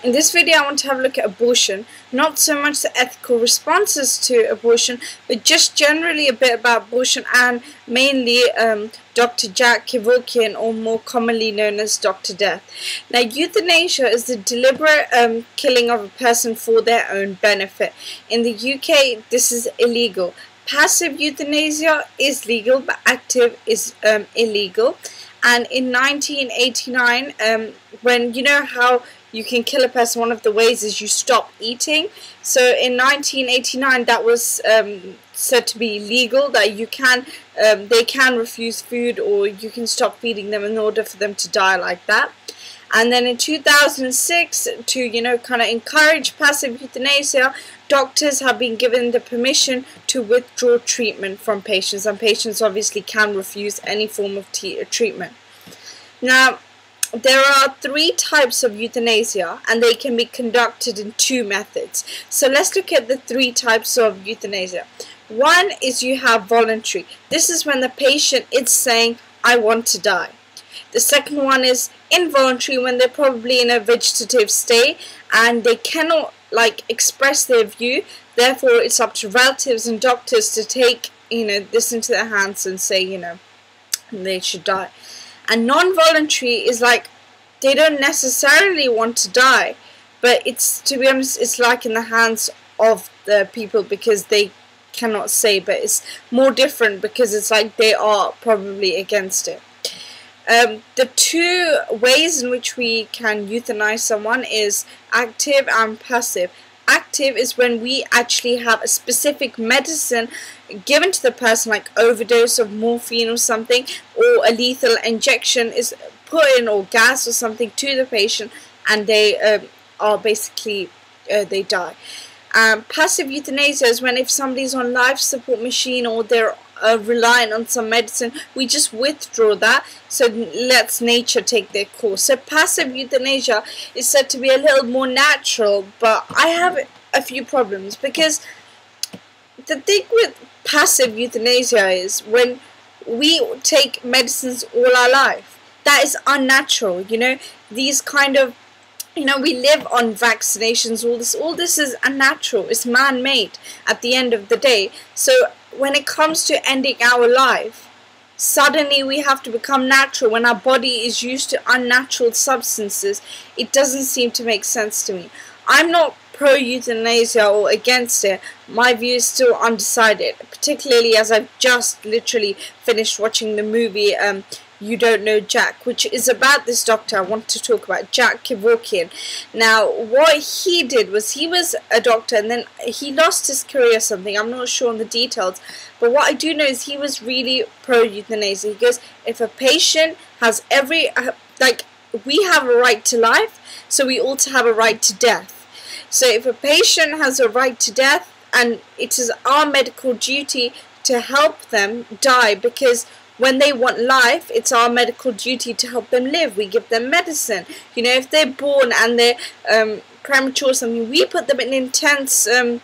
In this video I want to have a look at abortion, not so much the ethical responses to abortion, but just generally a bit about abortion and mainly Dr. Jack Kevorkian, or more commonly known as Dr. Death. Now, euthanasia is the deliberate killing of a person for their own benefit. In the UK, this is illegal. Passive euthanasia is legal, but active is illegal. And in 1989, when you know how you can kill a person, one of the ways is you stop eating. So in 1989, that was said to be legal, that you can, they can refuse food, or you can stop feeding them in order for them to die like that. And then in 2006, to kind of encourage passive euthanasia, doctors have been given the permission to withdraw treatment from patients, and patients obviously can refuse any form of treatment. Now, there are 3 types of euthanasia, and they can be conducted in 2 methods. So let's look at the 3 types of euthanasia. One is you have voluntary. This is when the patient is saying, I want to die. The second one is involuntary, when they're probably in a vegetative state and they cannot express their view. Therefore, it's up to relatives and doctors to take this into their hands and say they should die. And non-voluntary is like they don't necessarily want to die, but it's, to be honest, it's like in the hands of the people because they cannot say, but it's more different because it's like they are probably against it. The 2 ways in which we can euthanize someone is active and passive. Active is when we actually have a specific medicine given to the person, like overdose of morphine or something, or a lethal injection is put in, or gas or something, to the patient, and they are basically they die. Passive euthanasia is when if somebody's on life support machine or they're reliant on some medicine, we just withdraw that, so let's nature take their course. So passive euthanasia is said to be a little more natural, but I have a few problems, because the thing with passive euthanasia is when we take medicines all our life, that is unnatural. These kind of we live on vaccinations, all this is unnatural, it's man-made at the end of the day. So when it comes to ending our life, suddenly we have to become natural when our body is used to unnatural substances. It doesn't seem to make sense to me. I'm not pro-euthanasia or against it. My view is still undecided, particularly as I've just literally finished watching the movie You Don't Know Jack, which is about this doctor I want to talk about, Jack Kevorkian. Now, what he did was, he was a doctor and then he lost his career or something. I'm not sure on the details, but what I do know is he was really pro-euthanasia. He goes, if a patient has we have a right to life, so we also have a right to death. So if a patient has a right to death, and it is our medical duty to help them die, because when they want life, it's our medical duty to help them live. We give them medicine. If they're born and they're premature or something, we put them in intense, I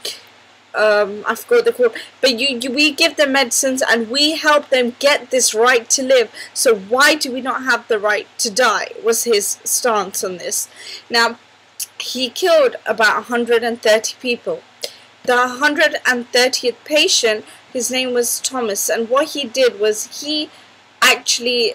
forgot what they're called, but we give them medicines and we help them get this right to live. So why do we not have the right to die, was his stance on this. Now, he killed about 130 people. The 130th patient, his name was Thomas, and what he did was he actually,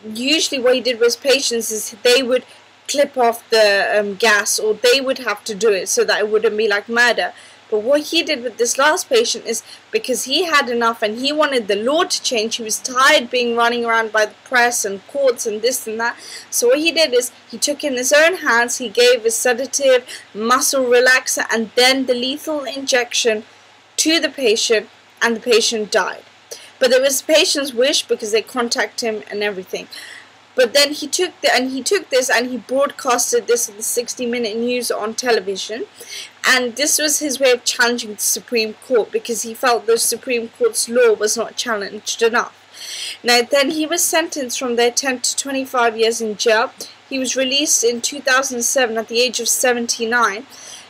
usually what he did with patients is they would clip off the gas, or they would have to do it so that it wouldn't be like murder. But what he did with this last patient is, because he had enough and he wanted the law to change, he was tired being running around by the press and courts and this and that. So what he did is he took in his own hands, he gave a sedative, muscle relaxer, and then the lethal injection to the patient, and the patient died. But it was the patient's wish because they contacted him and everything. But then he took this and he broadcasted this in the 60-minute news on television, and this was his way of challenging the Supreme Court, because he felt the Supreme Court's law was not challenged enough. Now, then he was sentenced from there 10 to 25 years in jail. He was released in 2007 at the age of 79.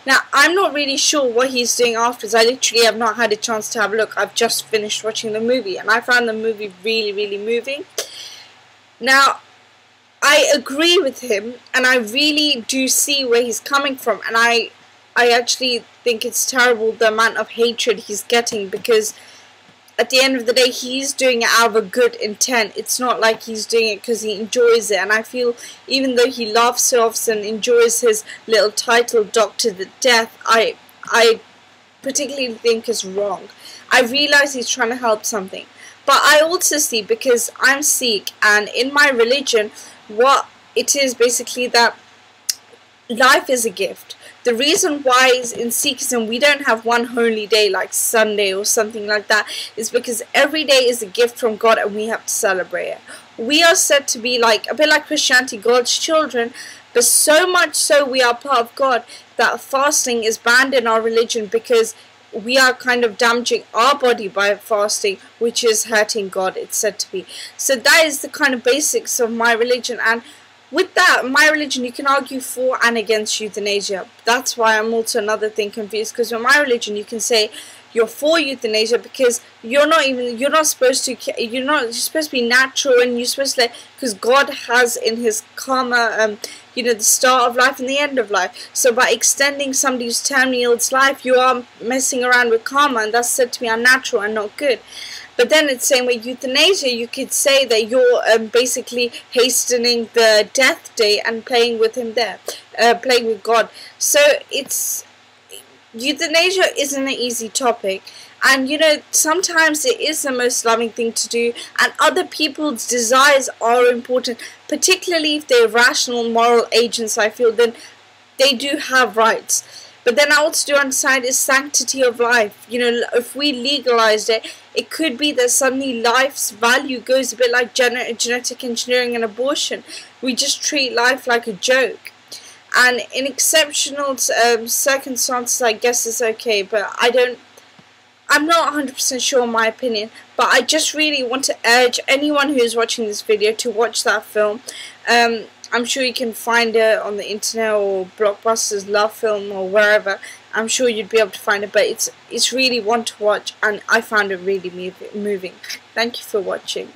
Now, I'm not really sure what he's doing afterwards. I literally have not had a chance to have a look. I've just finished watching the movie, and I found the movie really, really moving. Now, I agree with him, and I really do see where he's coming from, and I actually think it's terrible the amount of hatred he's getting, because at the end of the day he's doing it out of a good intent. It's not like he's doing it because he enjoys it, and I feel even though he laughs so often, enjoys his little title Dr. Death, I particularly think is wrong. I realize he's trying to help something, but I also see, because I'm Sikh, and in my religion what it is basically that life is a gift. The reason why is in Sikhism we don't have one holy day like Sunday or something like that is because every day is a gift from God and we have to celebrate it. We are said to be like a bit like Christianity, God's children, but so much so we are part of God that fasting is banned in our religion, because we are kind of damaging our body by fasting, which is hurting God, it's said to be. So that is the kind of basics of my religion, and with that, my religion, you can argue for and against euthanasia. That's why I'm also another thing confused, because in my religion you can say you're for euthanasia because you're not supposed to you're supposed to be natural, and you're supposed to because God has in his karma the start of life and the end of life. So by extending somebody's terminally ill's life, you are messing around with karma, and that's said to be unnatural and not good. But then it's saying with euthanasia, you could say that you're basically hastening the death day and playing with him there, playing with God. So euthanasia isn't an easy topic, and sometimes it is the most loving thing to do, and other people's desires are important, particularly if they're rational moral agents. I feel then they do have rights. But then I also do understand is sanctity of life. If we legalized it, it could be that suddenly life's value goes a bit like genetic engineering and abortion. We just treat life like a joke. And in exceptional circumstances, I guess it's okay, but I'm not 100% sure in my opinion, but I just really want to urge anyone who is watching this video to watch that film. I'm sure you can find it on the internet or Blockbuster's Love Film or wherever. I'm sure you'd be able to find it, but it's really one to watch, and I found it really moving. Thank you for watching.